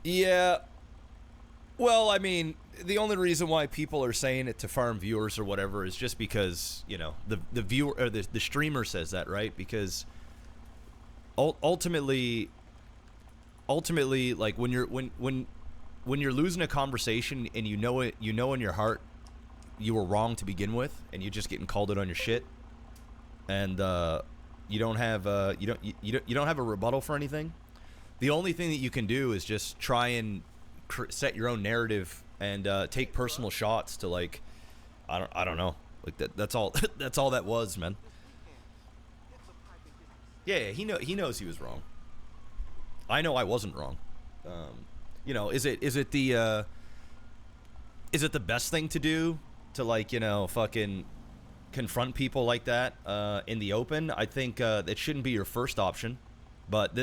Yeah. Well, I mean, the only reason why people are saying it to farm viewers or whatever is just because, you know, the viewer or the streamer says that, right? Because ultimately, like when you're losing a conversation and you know in your heart you were wrong to begin with, and you're just getting called out on your shit, and you don't have you don't have a rebuttal for anything. The only thing that you can do is just try and set your own narrative and take personal shots to, like, I don't know, like that's all that's all that was, man. Yeah, he knows he was wrong. I know I wasn't wrong. You know, is it the best thing to do to, like, you know, fucking confront people like that in the open? I think it shouldn't be your first option. But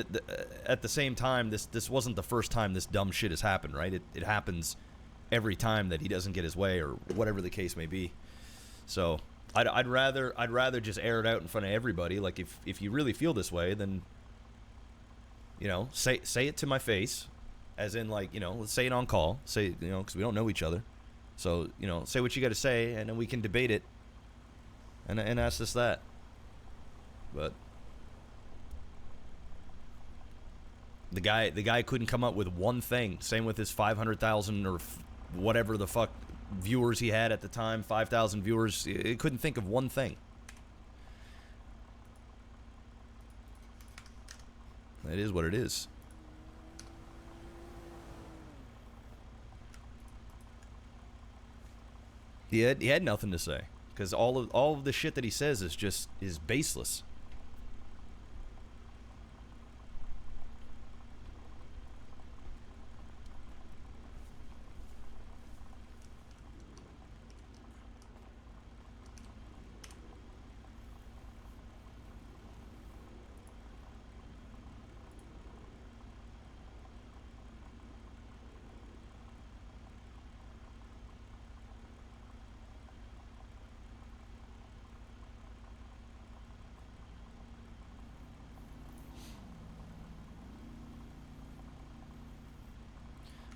at the same time, this wasn't the first time this dumb shit has happened, right? It happens every time that he doesn't get his way, or whatever the case may be. So I'd rather just air it out in front of everybody. Like, if you really feel this way, then, you know, say it to my face, as in, like, you know, let's say it on call. Say, you know, because we don't know each other. So, you know, say what you got to say, and then we can debate it. And ask us that. But the guy couldn't come up with one thing. Same with his 500,000 or whatever the fuck viewers he had at the time, 5,000 viewers. He couldn't think of one thing. It is what it is. He had nothing to say, because all of the shit that he says is baseless.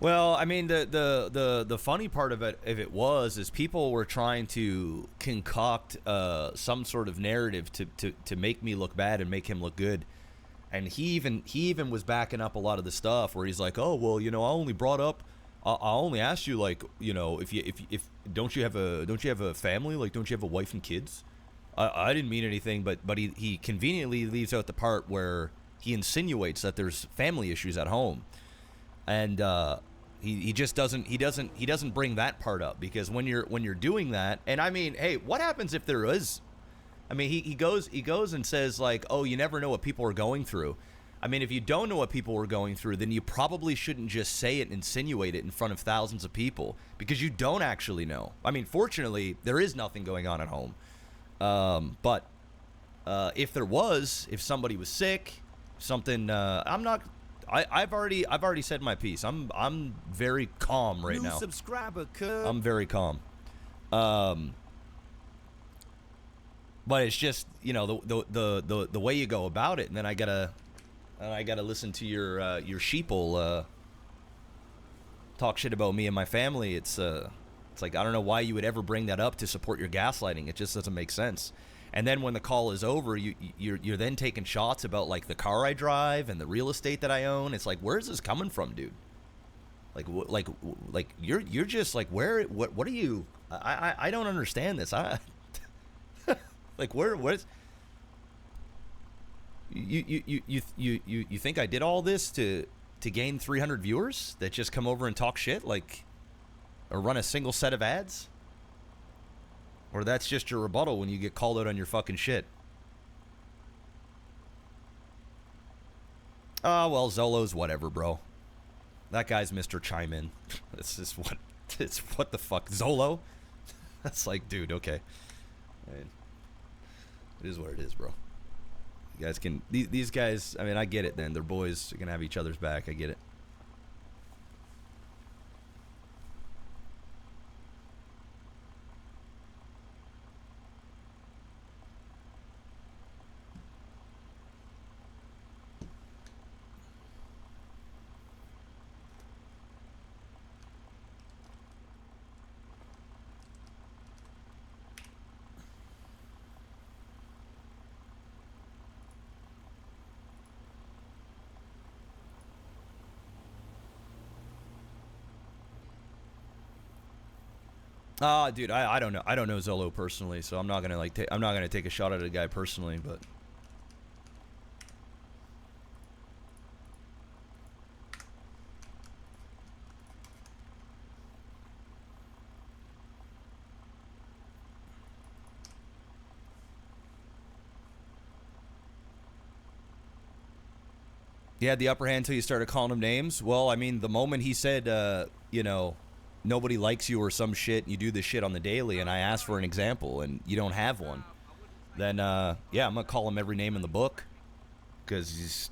Well, I mean, the funny part of it is people were trying to concoct some sort of narrative to make me look bad and make him look good, and he even was backing up a lot of the stuff where he's like, oh, well, you know, I only asked you, like, you know, if don't you have a family, like, don't you have a wife and kids? I didn't mean anything, but he conveniently leaves out the part where he insinuates that there's family issues at home. And he just doesn't bring that part up, because when you're doing that, and I mean, hey, what happens if there is? I mean, he goes and says, like, oh, you never know what people are going through. I mean, if you don't know what people are going through, then you probably shouldn't just say it and insinuate it in front of thousands of people, because you don't actually know. I mean, fortunately, there is nothing going on at home. But if there was, if somebody was sick, something, I've already said my piece. I'm very calm right now. New subscriber, cuz. I'm very calm. But it's just, you know, the way you go about it, and then I gotta listen to your sheeple talk shit about me and my family. It's like, I don't know why you would ever bring that up to support your gaslighting. It just doesn't make sense. And then when the call is over, you're then taking shots about, like, the car I drive and the real estate that I own. It's like, where's this coming from, dude? Like you're just like, what are you? I don't understand this. Like, what? You think I did all this to gain 300 viewers that just come over and talk shit, like, or run a single set of ads? Or that's just your rebuttal when you get called out on your fucking shit? Oh, well, Zolo's whatever, bro. That guy's Mr. Chime In. It's what the fuck, Zolo? That's like, dude, okay. I mean, it is what it is, bro. You guys can, these guys, I mean, I get it, then. They're boys. They're gonna have each other's back. I get it. Dude, I don't know. I don't know Zolo personally, so I'm not gonna like. I'm not gonna take a shot at a guy personally, but. You had the upper hand until you started calling him names. Well, I mean, the moment he said, you know, nobody likes you or some shit, and you do this shit on the daily, and I asked for an example, and you don't have one, then, yeah, I'm gonna call him every name in the book, because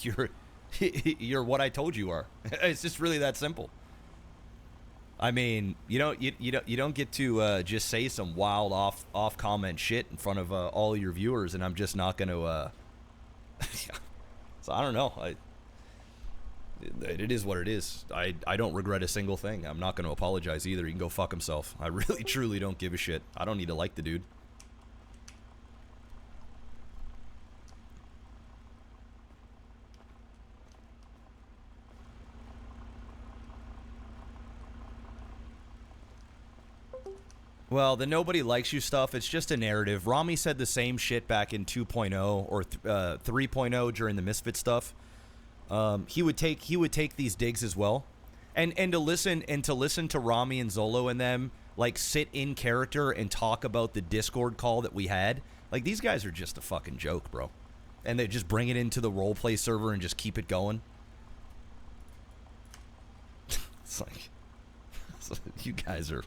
you're what I told you are. It's just really that simple. I mean, you don't get to just say some wild off comment shit in front of all your viewers, and I'm just not gonna. So I don't know. It is what it is. I don't regret a single thing. I'm not going to apologize either. He can go fuck himself. I really, truly don't give a shit. I don't need to like the dude. Well, the nobody likes you stuff, it's just a narrative. Ramee said the same shit back in 2.0 or 3.0 during the Misfit stuff. He would take these digs as well. And to listen to Ramee and Zolo and them like sit in character and talk about the Discord call that we had. Like, these guys are just a fucking joke, bro. And they just bring it into the roleplay server and just keep it going. It's like you guys are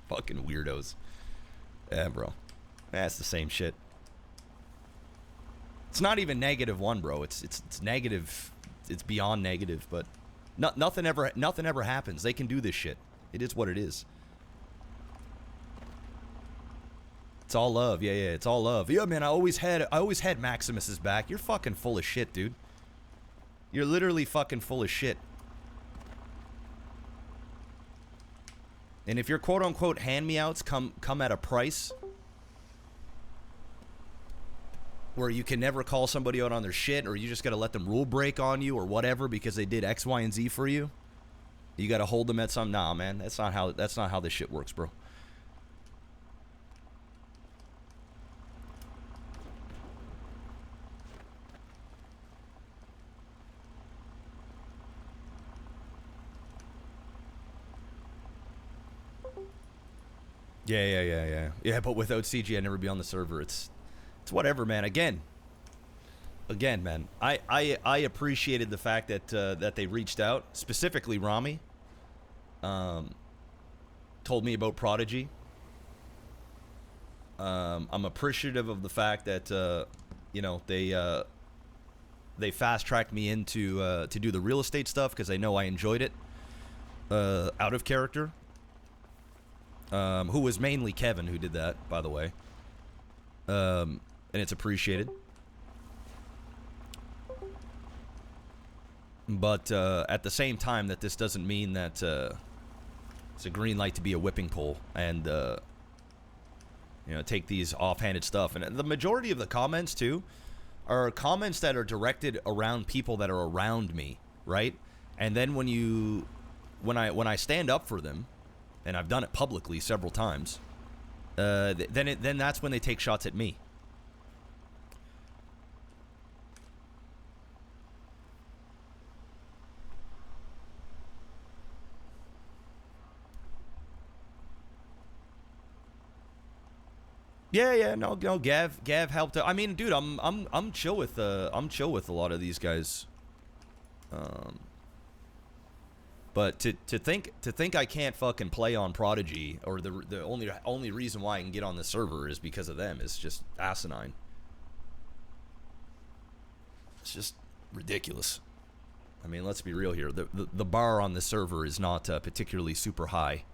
fucking weirdos. Yeah, bro. That's the same shit. It's not even -1, bro. It's negative. It's beyond negative, but nothing ever happens. They can do this shit. It is what it is. It's all love. Yeah, it's all love. Yeah, man, I always had Maximus's back. You're fucking full of shit, dude. You're literally fucking full of shit. And if your quote-unquote hand-me-outs come at a price where you can never call somebody out on their shit, or you just got to let them rule break on you or whatever because they did X, Y, and Z for you, you got to hold them at some... Nah, man, that's not how this shit works, bro. Yeah. Yeah, but without CG, I'd never be on the server. It's whatever, man. Again, man. I appreciated the fact that that they reached out, specifically Ramee. Told me about Prodigy. I'm appreciative of the fact that you know, they fast tracked me into to do the real estate stuff because they know I enjoyed it out of character. Who was mainly Kevin who did that, by the way. And it's appreciated. But at the same time, that this doesn't mean that it's a green light to be a whipping pole and you know, take these offhanded stuff. And the majority of the comments too are comments that are directed around people that are around me, right? And then when I stand up for them, and I've done it publicly several times, then that's when they take shots at me. Yeah, no, Gav helped out. I mean, dude, I'm chill with a lot of these guys. But to think I can't fucking play on Prodigy, or the only reason why I can get on the server is because of them, is just asinine. It's just ridiculous. I mean, let's be real here. The bar on the server is not particularly super high.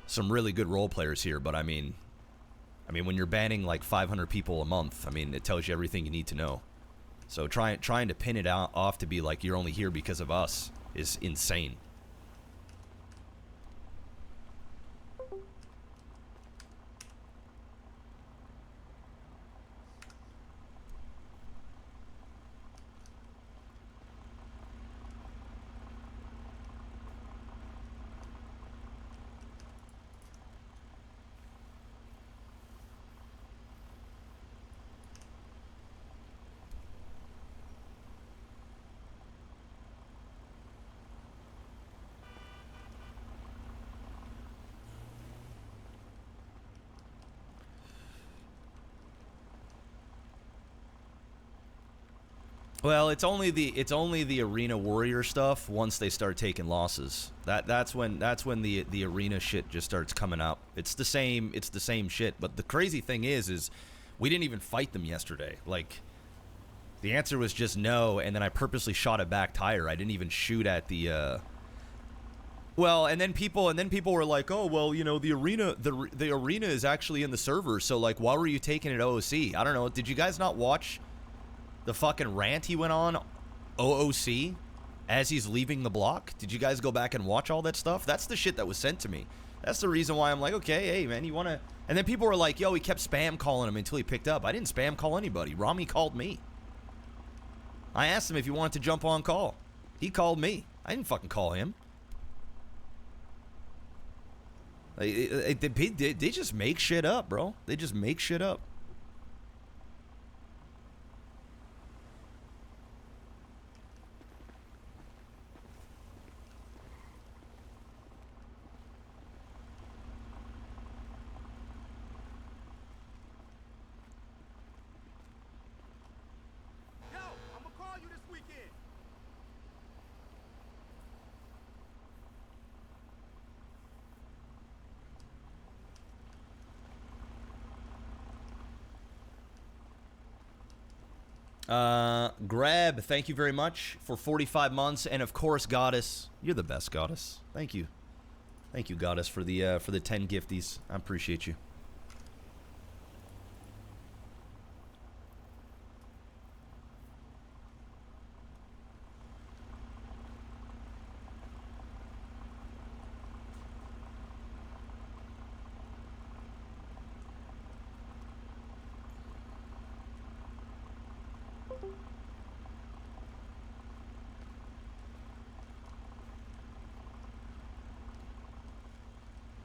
Some really good role players here, but I mean when you're banning like 500 people a month, I mean, it tells you everything you need to know. So trying to pin it off to be like you're only here because of us is insane. Well, it's only the arena warrior stuff once they start taking losses. That's when the arena shit just starts coming up. It's the same shit. But the crazy thing is we didn't even fight them yesterday. Like, the answer was just no, and then I purposely shot a back tire. I didn't even shoot at the well, and then people were like, "Oh, well, you know, the arena is actually in the server, so like why were you taking it OOC?" I don't know. Did you guys not watch the fucking rant he went on OOC as he's leaving the block? Did you guys go back and watch all that stuff? That's the shit that was sent to me. That's the reason why I'm like, okay, hey, man, you want to... And then people were like, yo, he kept spam calling him until he picked up. I didn't spam call anybody. Ramee called me. I asked him if he wanted to jump on call. He called me. I didn't fucking call him. They just make shit up, bro. They just make shit up. Grab, thank you very much for 45 months, and of course, Goddess, you're the best, Goddess. Thank you, Goddess, for the 10 gifties. I appreciate you.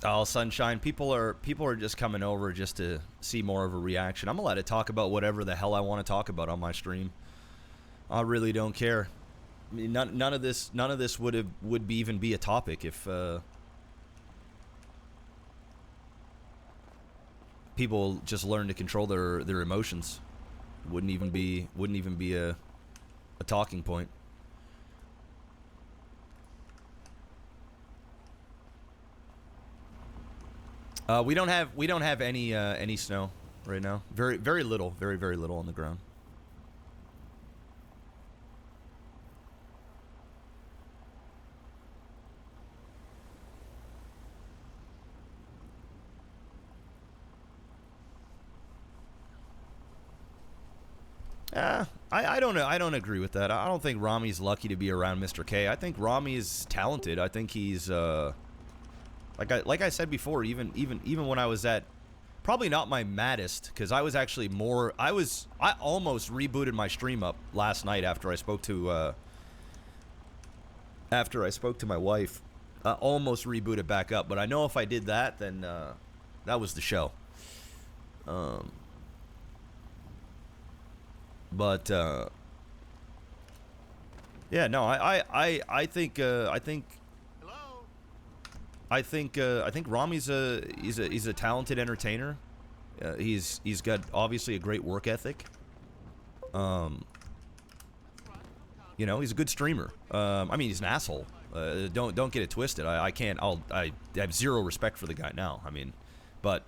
Oh, sunshine! People are just coming over just to see more of a reaction. I'm allowed to talk about whatever the hell I want to talk about on my stream. I really don't care. I mean, none of this would even be a topic if people just learn to control their emotions. Wouldn't even be a talking point. We don't have any snow right now. Very little, very little on the ground. I don't know. I don't agree with that. I don't think Ramee's lucky to be around Mr. K. I think Ramee is talented. I think he's like I said before, even when I was at probably not my maddest, because I was actually more I almost rebooted my stream up last night after I spoke to my wife. Almost reboot it back up, but I know if I did that, then that was the show. But yeah, no, I think Ramee's he's a talented entertainer. He's got obviously a great work ethic. You know, he's a good streamer. I mean, he's an asshole. Don't get it twisted. I have zero respect for the guy now. I mean, but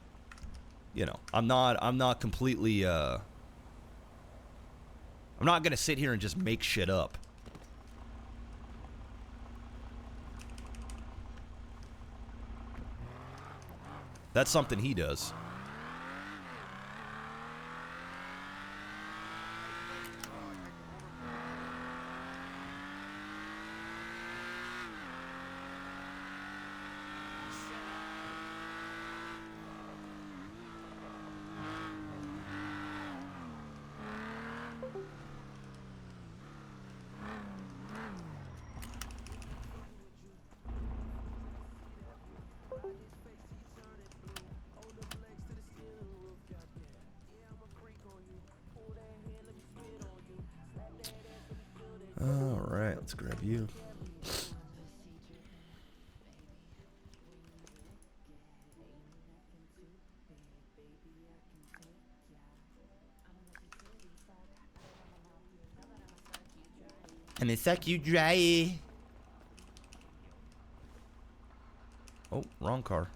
you know, I'm not completely. I'm not gonna sit here and just make shit up. That's something he does. All right, let's grab you. I'ma suck you dry. Oh, wrong car.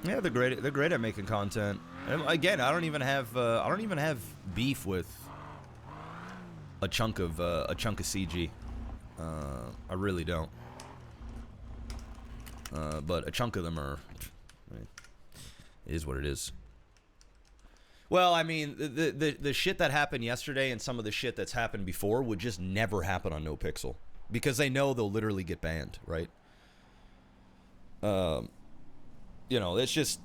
Yeah, they're great. They're great at making content. And again, I don't even have beef with a chunk of CG. I really don't. But a chunk of them are. It is what it is. Well, I mean, the shit that happened yesterday and some of the shit that's happened before would just never happen on NoPixel because they know they'll literally get banned, right? You know, it's just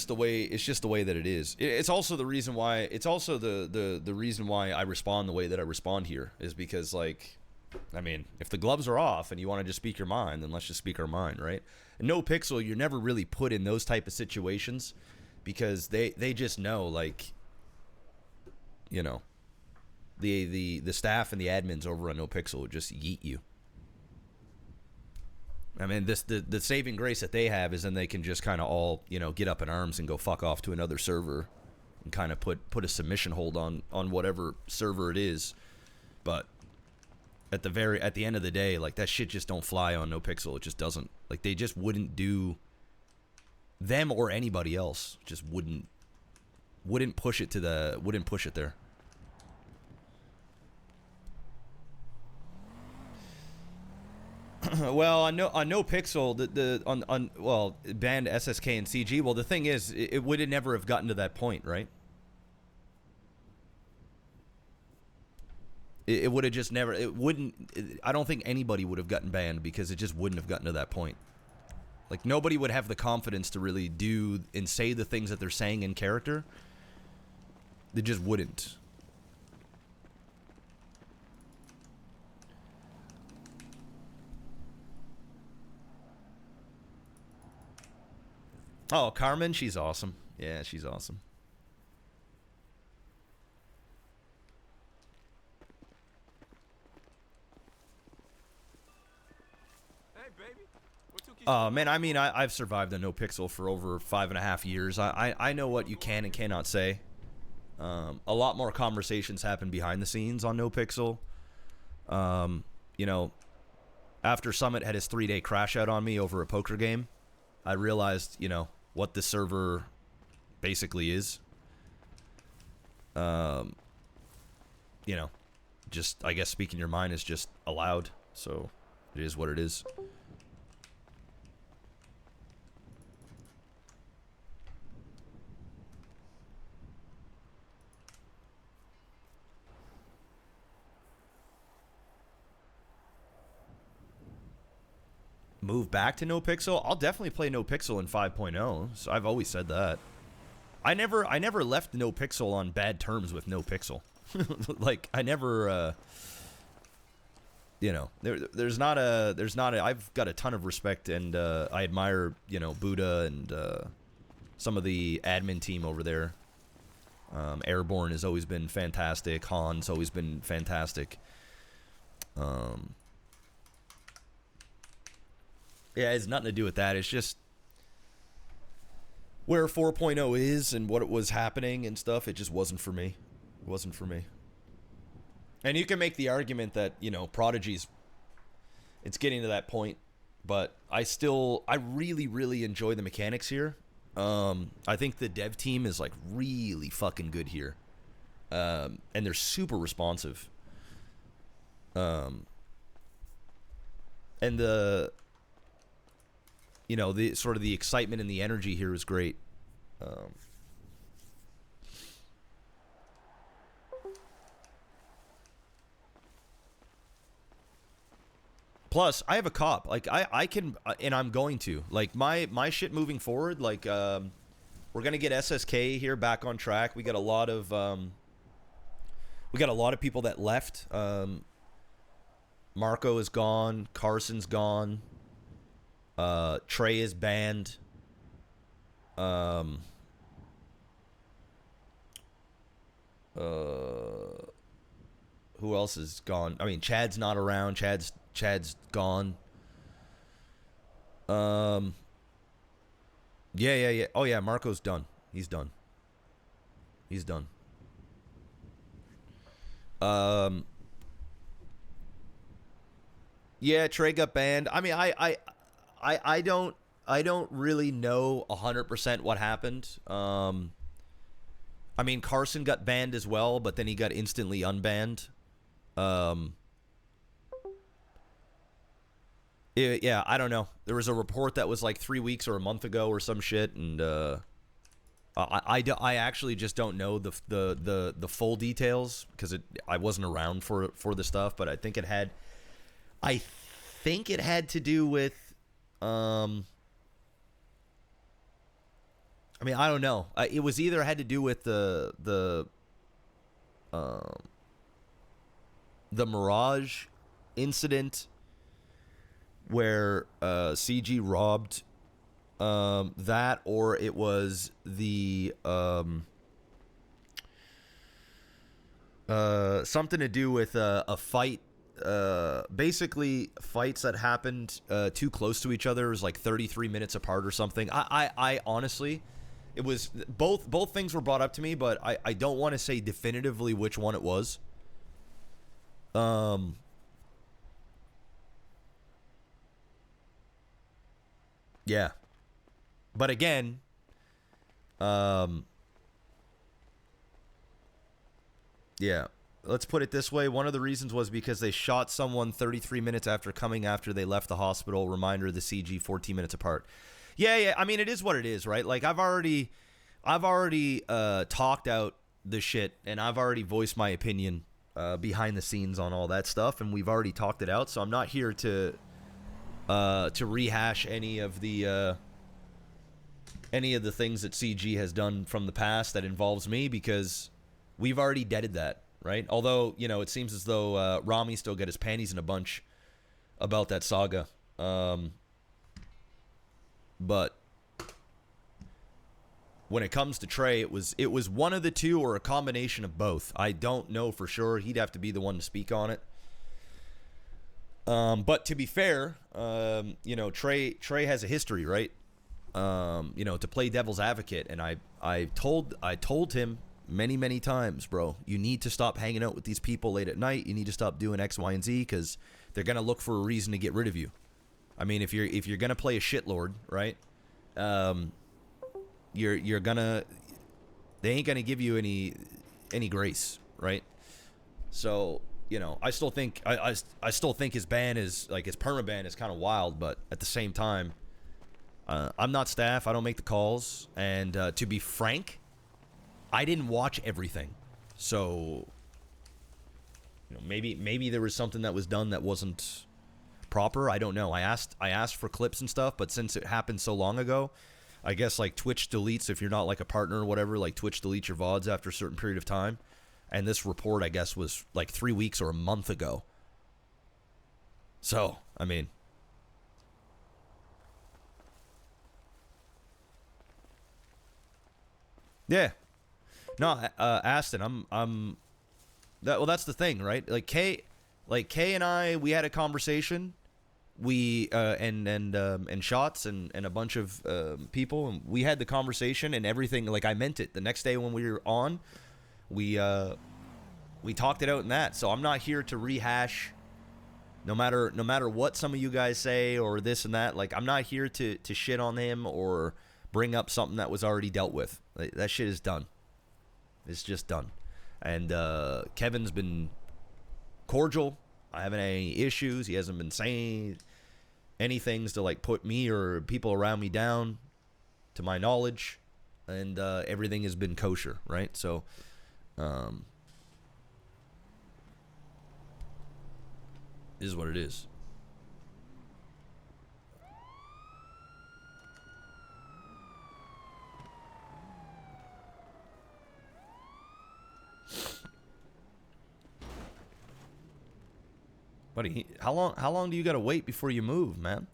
the way that it is. It's also the reason why the reason why I respond the way that I respond here is because, like, I mean, if the gloves are off and you want to just speak your mind, then let's just speak our mind, right? And NoPixel, you're never really put in those type of situations because they just know, like, you know, the staff and the admins over on NoPixel would just yeet you. I mean, the saving grace that they have is then they can just kind of all, you know, get up in arms and go fuck off to another server and kind of put a submission hold on whatever server it is. But at the end of the day, like, that shit just don't fly on NoPixel. It just doesn't. Like, they just wouldn't do, them or anybody else just wouldn't push it there. Well, on NoPixel, well, banned SSK and CG. Well, the thing is, it would have never have gotten to that point, right? It would have just never. It wouldn't. I don't think anybody would have gotten banned because it just wouldn't have gotten to that point. Like, nobody would have the confidence to really do and say the things that they're saying in character. They just wouldn't. Oh, Carmen, she's awesome. Yeah, she's awesome. Hey, baby. What took you Oh, man, I mean, I've survived on NoPixel for over 5.5 years. I know what you can and cannot say. A lot more conversations happen behind the scenes on NoPixel. You know, after Summit had his 3-day crash out on me over a poker game, I realized, you know, what the server basically is. You know, just, I guess, speaking your mind is just allowed, so it is what it is. Move back to NoPixel? I'll definitely play NoPixel in 5.0. So I've always said that. I never left NoPixel on bad terms with NoPixel. Like, I never you know, there's not a I've got a ton of respect and I admire, you know, Buddha and some of the admin team over there. Airborne has always been fantastic. Han's always been fantastic. Yeah, it has nothing to do with that. It's just where 4.0 is and what it was happening and stuff. It just wasn't for me. It wasn't for me. And you can make the argument that, you know, Prodigy's, it's getting to that point, but I really, really enjoy the mechanics here. I think the dev team is, like, really fucking good here. And they're super responsive. And the, you know, the sort of the excitement and the energy here is great. Plus, I have a cop. Like, I can, and I'm going to. Like, my shit moving forward, like, we're going to get SSK here back on track. We got a lot of We got a lot of people that left. Marco is gone. Carson's gone. Trey is banned. Who else is gone? I mean, Chad's not around. Chad's gone. Yeah. Oh yeah, Marco's done. He's done. Yeah, Trey got banned. I mean, I don't really know 100% what happened. I mean, Carson got banned as well, but then he got instantly unbanned. Yeah, I don't know. There was a report that was like 3 weeks or a month ago or some shit, and I actually just don't know the full details because I wasn't around for the stuff, but I think it had to do with I mean, I don't know. It was either had to do with the Mirage incident where CG robbed that, or it was the something to do with a fight. Basically, fights that happened too close to each other. It was like 33 minutes apart or something. I honestly, it was both things were brought up to me, but I don't want to say definitively which one it was. Yeah. But again, yeah. Let's put it this way. One of the reasons was because they shot someone 33 minutes after they left the hospital. Reminder, the CG 14 minutes apart. Yeah. I mean, it is what it is, right? Like, I've already talked out the shit, and I've already voiced my opinion behind the scenes on all that stuff, and we've already talked it out. So I'm not here to rehash any of the things that CG has done from the past that involves me, because we've already deaded that, right? Although, you know, it seems as though Ramee still got his panties in a bunch about that saga. But when it comes to Trey, it was one of the two or a combination of both. I don't know for sure. He'd have to be the one to speak on it. But to be fair, you know, Trey has a history, right? You know, to play devil's advocate, and I told him many times, bro, you need to stop hanging out with these people late at night. You need to stop doing X, Y, and Z, because they're gonna look for a reason to get rid of you. I mean, if you're gonna play a shitlord, right? You're gonna, they ain't gonna give you any grace, right? So, you know, I still think his ban is, like, his perma ban is kind of wild, but at the same time, I'm not staff. I don't make the calls, and to be frank, I didn't watch everything. So, you know, maybe there was something that was done that wasn't proper. I don't know. I asked for clips and stuff, but since it happened so long ago, I guess, like, Twitch deletes, if you're not like a partner or whatever, like, Twitch deletes your VODs after a certain period of time. And this report, I guess, was like 3 weeks or a month ago. So, I mean, yeah. No, Aston, that's the thing, right? Like Kay and I, we had a conversation. We and Shotz and a bunch of people, and we had the conversation, and everything. Like, I meant it. The next day when we were on, we talked it out in that. So I'm not here to rehash, no matter what some of you guys say or this and that. Like, I'm not here to shit on him or bring up something that was already dealt with. Like, that shit is done. It's just done. And Kevin's been cordial. I haven't had any issues. He hasn't been saying any things to, like, put me or people around me down, to my knowledge. And everything has been kosher, right? So is what it is. Buddy, how long do you gotta wait before you move, man?